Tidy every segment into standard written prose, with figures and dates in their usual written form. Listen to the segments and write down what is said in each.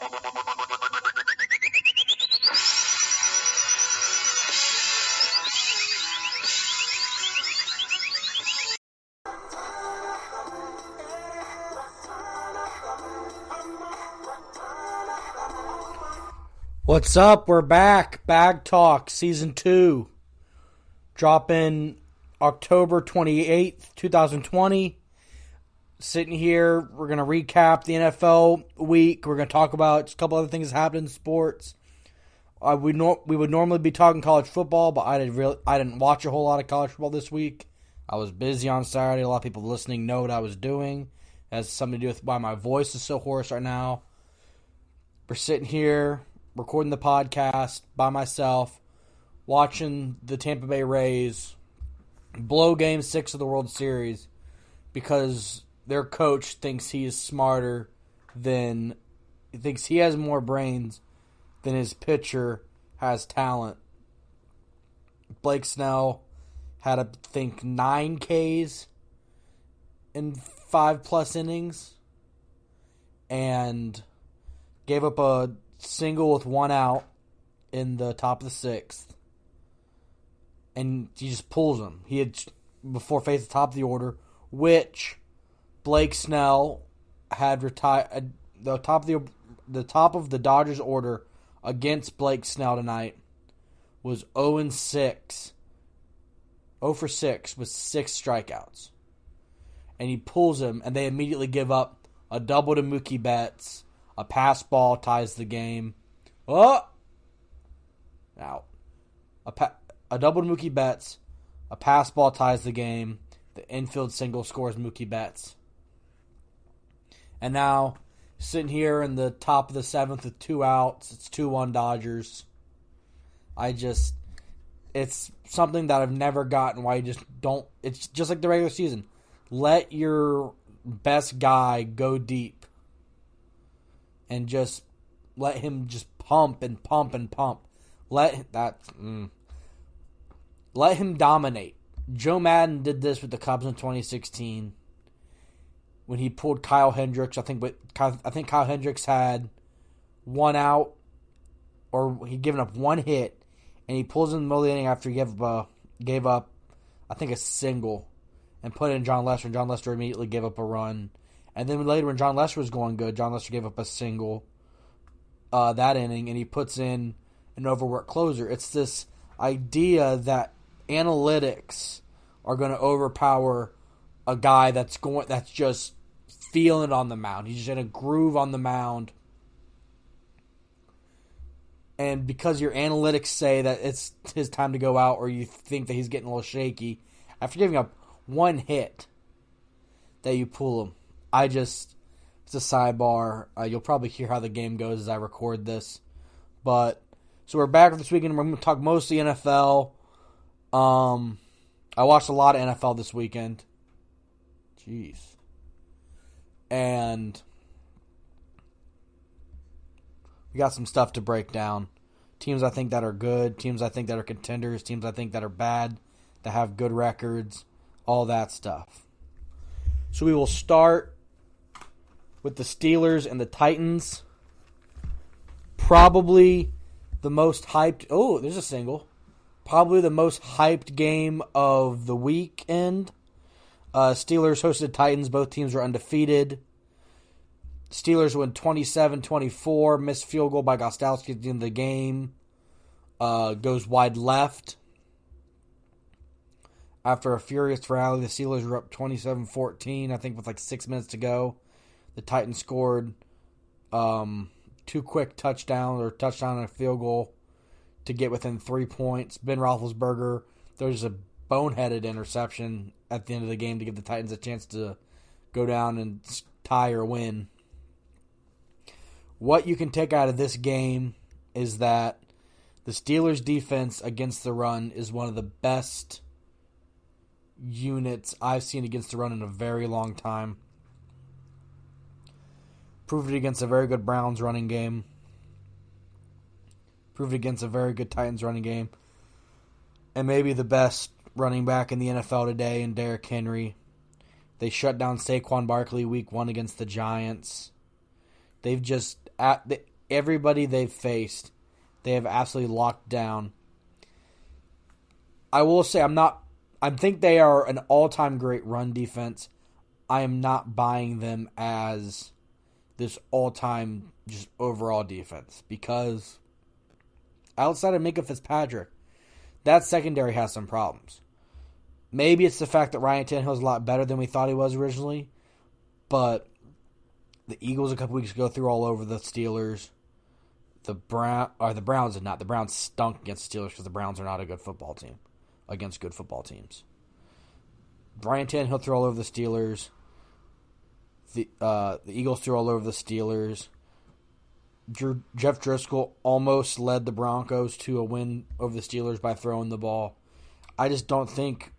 What's up? We're back. BagTalk Season 2. Dropping October 28th, 2020. Sitting here, we're going to recap the NFL week. We're going to talk about a couple other things that happened in sports. We would normally be talking college football, but I didn't watch a whole lot of college football this week. I was busy on Saturday. A lot of people listening know what I was doing. It has something to do with why my voice is so hoarse right now. We're sitting here recording the podcast by myself, watching the Tampa Bay Rays blow Game 6 of the World Series because their coach thinks he is smarter thinks he has more brains than his pitcher has talent. Blake Snell had, I think, 9 Ks in 5+ innings and gave up a single with 1 out in the top of the 6th. And he just pulls him. He had before faced the top of the order, which Blake Snell had retired. The top of the Dodgers order against Blake Snell tonight was 0-6. 0 for 6 with 6 strikeouts. And he pulls him, and they immediately give up a double to Mookie Betts. A pass ball ties the game. Oh! Out. A double to Mookie Betts. A pass ball ties the game. The infield single scores Mookie Betts. And now, sitting here in the top of the 7th with 2 outs. It's 2-1 Dodgers. It's something that I've never gotten why you just don't. It's just like the regular season. Let your best guy go deep. And just let him just pump and pump and pump. Let him dominate. Joe Madden did this with the Cubs in 2016 when he pulled Kyle Hendricks. I think Kyle Hendricks had 1 out, or he'd given up 1 hit, and he pulls in the middle of the inning after he gave up I think a single, and put in John Lester. And John Lester immediately gave up a run. And then later when John Lester was going good, John Lester gave up a single that inning, and he puts in an overworked closer. It's this idea that analytics are going to overpower a guy that's just feeling it on the mound. He's just in a groove on the mound. And because your analytics say that it's his time to go out, or you think that he's getting a little shaky, after giving up 1 hit, that you pull him. It's a sidebar. You'll probably hear how the game goes as I record this. So we're back this weekend. We're going to talk mostly NFL. I watched a lot of NFL this weekend. Jeez. And we got some stuff to break down. Teams I think that are good. Teams I think that are contenders. Teams I think that are bad. That have good records. All that stuff. So we will start with the Steelers and the Titans. Probably the most hyped. Oh, there's a single. Probably the most hyped game of the weekend. Steelers hosted Titans. Both teams were undefeated. Steelers win 27-24. Missed field goal by Gostkowski at the end of the game. Goes wide left. After a furious rally, the Steelers were up 27-14, I think with like 6 minutes to go. The Titans scored 2 quick touchdowns, or touchdown and a field goal to get within 3 points. Ben Roethlisberger, there's a boneheaded interception at the end of the game to give the Titans a chance to go down and tie or win. What you can take out of this game is that the Steelers' defense against the run is one of the best units I've seen against the run in a very long time. Proved it against a very good Browns running game. Proved it against a very good Titans running game. And maybe the best running back in the NFL today in Derrick Henry. They shut down Saquon Barkley week 1 against the Giants. They've just everybody they've faced, they have absolutely locked down. I will say I think they are an all-time great run defense. I am not buying them as this all-time just overall defense because outside of Minka Fitzpatrick, that secondary has some problems. Maybe it's the fact that Ryan Tannehill is a lot better than we thought he was originally, but the Eagles a couple weeks ago threw all over the Steelers. The Browns did not. The Browns stunk against the Steelers because the Browns are not a good football team against good football teams. Ryan Tannehill threw all over the Steelers. The Eagles threw all over the Steelers. Jeff Driscoll almost led the Broncos to a win over the Steelers by throwing the ball. I just don't think,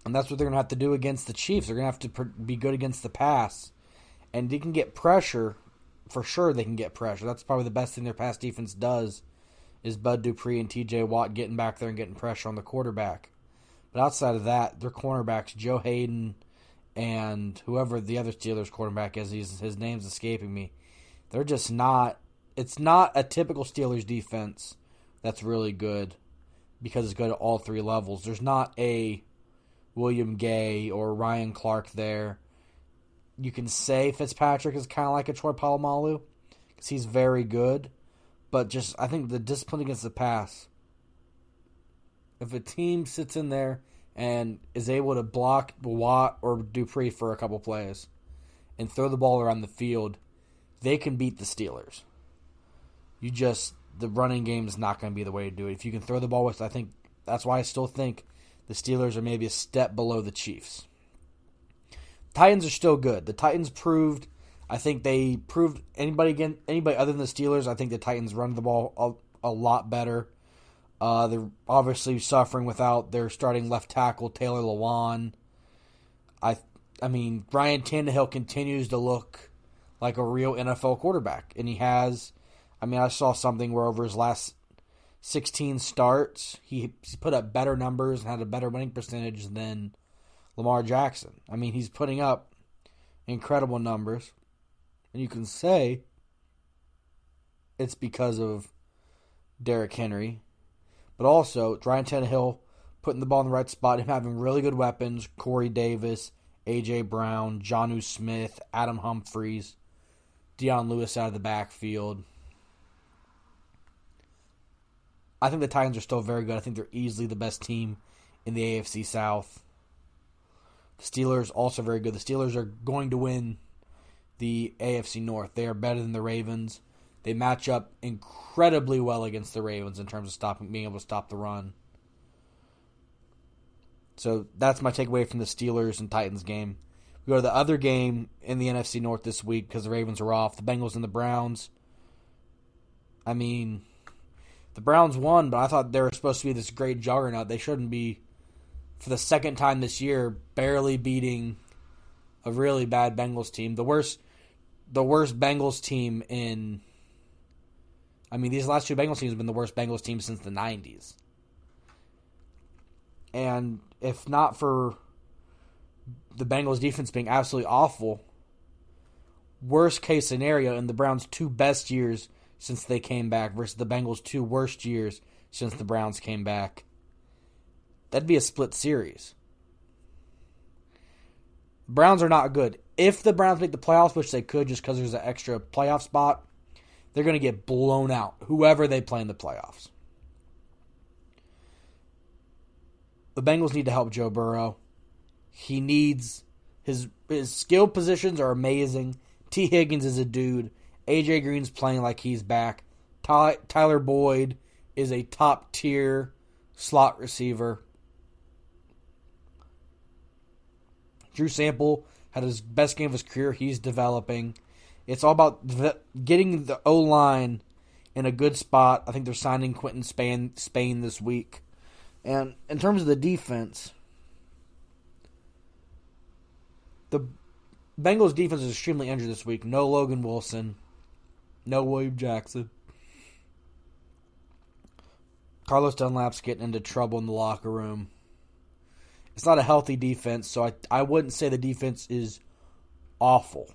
and that's what they're going to have to do against the Chiefs. They're going to have to be good against the pass. And they can get pressure. For sure they can get pressure. That's probably the best thing their pass defense does is Bud Dupree and T.J. Watt getting back there and getting pressure on the quarterback. But outside of that, their cornerbacks, Joe Hayden and whoever the other Steelers quarterback is, his name's escaping me. They're just not – it's not a typical Steelers defense that's really good because it's good at all three levels. There's not a William Gay or Ryan Clark there. You can say Fitzpatrick is kind of like a Troy Polamalu because he's very good, but just I think the discipline against the pass, if a team sits in there and is able to block Watt or Dupree for a couple plays and throw the ball around the field, they can beat the Steelers. The running game is not going to be the way to do it. If you can throw the ball with, I think that's why I still think the Steelers are maybe a step below the Chiefs. Titans are still good. The Titans proved, I think they proved anybody other than the Steelers, I think the Titans run the ball a lot better. They're obviously suffering without their starting left tackle, Taylor Lewan. I mean, Ryan Tannehill continues to look like a real NFL quarterback. And he has, I saw something where over his last 16 starts, he put up better numbers and had a better winning percentage than Lamar Jackson. He's putting up incredible numbers. And you can say it's because of Derrick Henry. But also, Ryan Tannehill putting the ball in the right spot, him having really good weapons, Corey Davis, A.J. Brown, Jonnu Smith, Adam Humphries, Deion Lewis out of the backfield. I think the Titans are still very good. I think they're easily the best team in the AFC South. The Steelers also very good. The Steelers are going to win the AFC North. They are better than the Ravens. They match up incredibly well against the Ravens in terms of being able to stop the run. So that's my takeaway from the Steelers and Titans game. We go to the other game in the NFC North this week because the Ravens are off. The Bengals and the Browns. The Browns won, but I thought they were supposed to be this great juggernaut. They shouldn't be, for the second time this year, barely beating a really bad Bengals team. The worst Bengals team in... these last two Bengals teams have been the worst Bengals team since the 90s. And if not for the Bengals defense being absolutely awful, worst case scenario in the Browns' two best years since they came back versus the Bengals' two worst years since the Browns came back, that'd be a split series. Browns are not good. If the Browns make the playoffs, which they could just because there's an extra playoff spot, they're going to get blown out, whoever they play in the playoffs. The Bengals need to help Joe Burrow. He needs... His skill positions are amazing. T. Higgins is a dude. A.J. Green's playing like he's back. Tyler Boyd is a top-tier slot receiver. Drew Sample had his best game of his career. He's developing. It's all about getting the O-line in a good spot. I think they're signing Quentin Spain this week. And in terms of the defense, the Bengals defense is extremely injured this week. No Logan Wilson. No William Jackson. Carlos Dunlap's getting into trouble in the locker room. It's not a healthy defense, so I wouldn't say the defense is awful.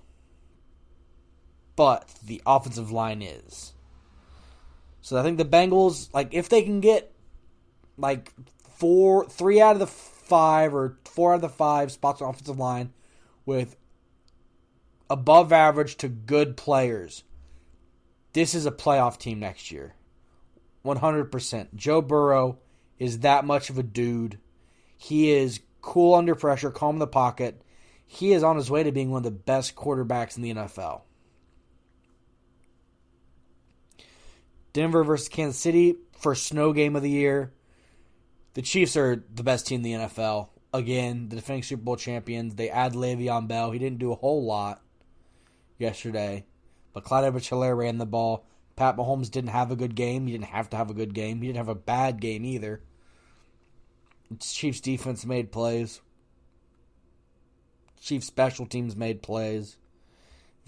but the offensive line is. So I think the Bengals, like, if they can get like 3 out of the 5 or 4 out of the 5 spots on offensive line with above average to good players, this is a playoff team next year. 100%. Joe Burrow is that much of a dude. He is cool under pressure, calm in the pocket. He is on his way to being one of the best quarterbacks in the NFL. Denver versus Kansas City, first snow game of the year. The Chiefs are the best team in the NFL. Again, the defending Super Bowl champions. They add Le'Veon Bell. He didn't do a whole lot yesterday. But Clyde Edwards-Helaire ran the ball. Pat Mahomes didn't have a good game. He didn't have to have a good game. He didn't have a bad game either. The Chiefs defense made plays. Chiefs special teams made plays.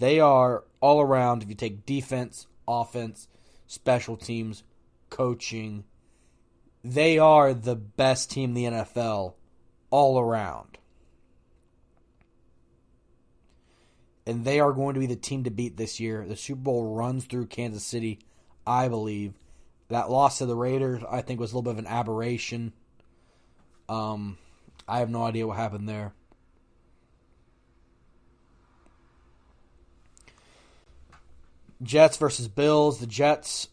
They are all around, if you take defense, offense, special teams, coaching, they are the best team in the NFL all around. And they are going to be the team to beat this year. The Super Bowl runs through Kansas City, I believe. That loss to the Raiders, I think, was a little bit of an aberration. I have no idea what happened there. Jets versus Bills. The Jets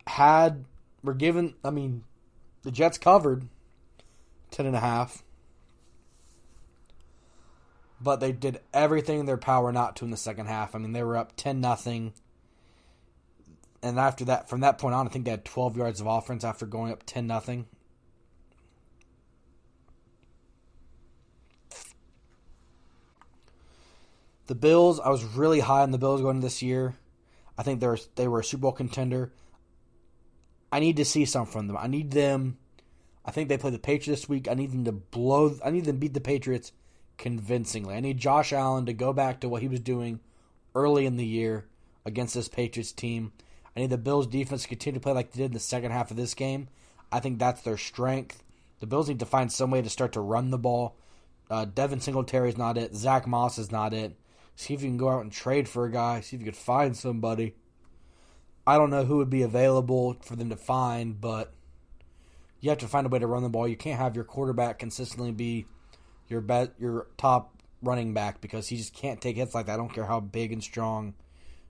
the Jets covered 10.5. But they did everything in their power not to in the second half. I mean, they were up 10-0. And after that, from that point on, I think they had 12 yards of offense after going up 10-0. The Bills, I was really high on the Bills going this year. I think they were a Super Bowl contender. I need to see something from them. I think they play the Patriots this week. I need them to beat the Patriots convincingly. I need Josh Allen to go back to what he was doing early in the year against this Patriots team. I need the Bills defense to continue to play like they did in the second half of this game. I think that's their strength. The Bills need to find some way to start to run the ball. Devin Singletary is not it. Zach Moss is not it. See if you can go out and trade for a guy. See if you could find somebody. I don't know who would be available for them to find, but you have to find a way to run the ball. You can't have your quarterback consistently be your top running back because he just can't take hits like that. I don't care how big and strong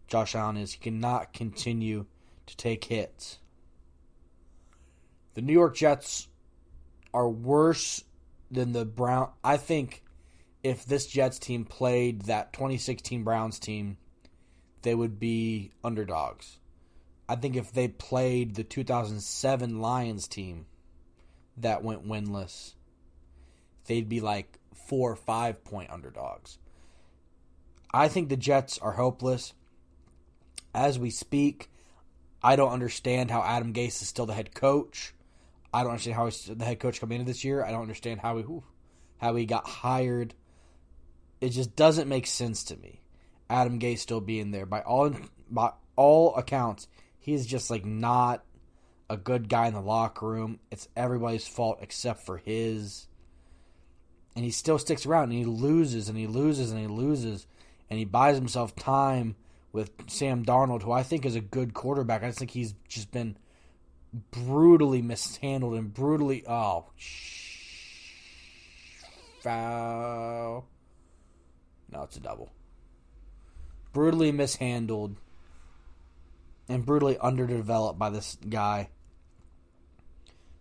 Josh Allen is. He cannot continue to take hits. The New York Jets are worse than the Browns. I think if this Jets team played that 2016 Browns team, they would be underdogs. I think if they played the 2007 Lions team that went winless, they'd be like 4 or 5 point underdogs. I think the Jets are hopeless. As we speak, I don't understand how Adam Gase is still the head coach. I don't understand how he's the head coach coming into this year. I don't understand how he got hired. It just doesn't make sense to me. Adam Gase still being there. By all accounts, he's just like not a good guy in the locker room. It's everybody's fault except for his. And he still sticks around and he loses and he loses and he loses. And he buys himself time with Sam Darnold, who I think is a good quarterback. I just think he's just been brutally mishandled and brutally... foul. No, it's a double. Brutally mishandled and brutally underdeveloped by this guy.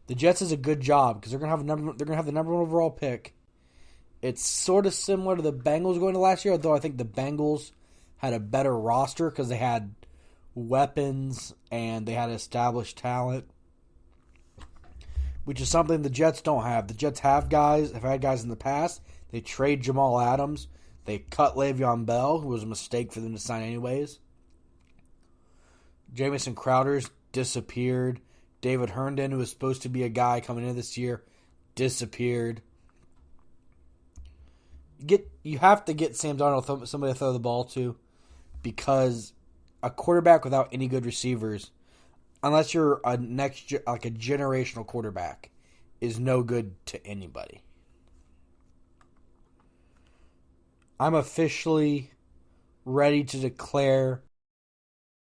The Jets is a good job because they're gonna have the number 1 overall pick. It's sort of similar to the Bengals going to last year, although I think the Bengals had a better roster because they had weapons and they had established talent, which is something the Jets don't have. The Jets have had guys in the past. They trade Jamal Adams. They cut Le'Veon Bell, who was a mistake for them to sign anyways. Jamison Crowder's disappeared. David Herndon, who was supposed to be a guy coming in this year, disappeared. You have to get Sam Darnold somebody to throw the ball to, because a quarterback without any good receivers, unless you're a generational quarterback, is no good to anybody. I'm officially ready to declare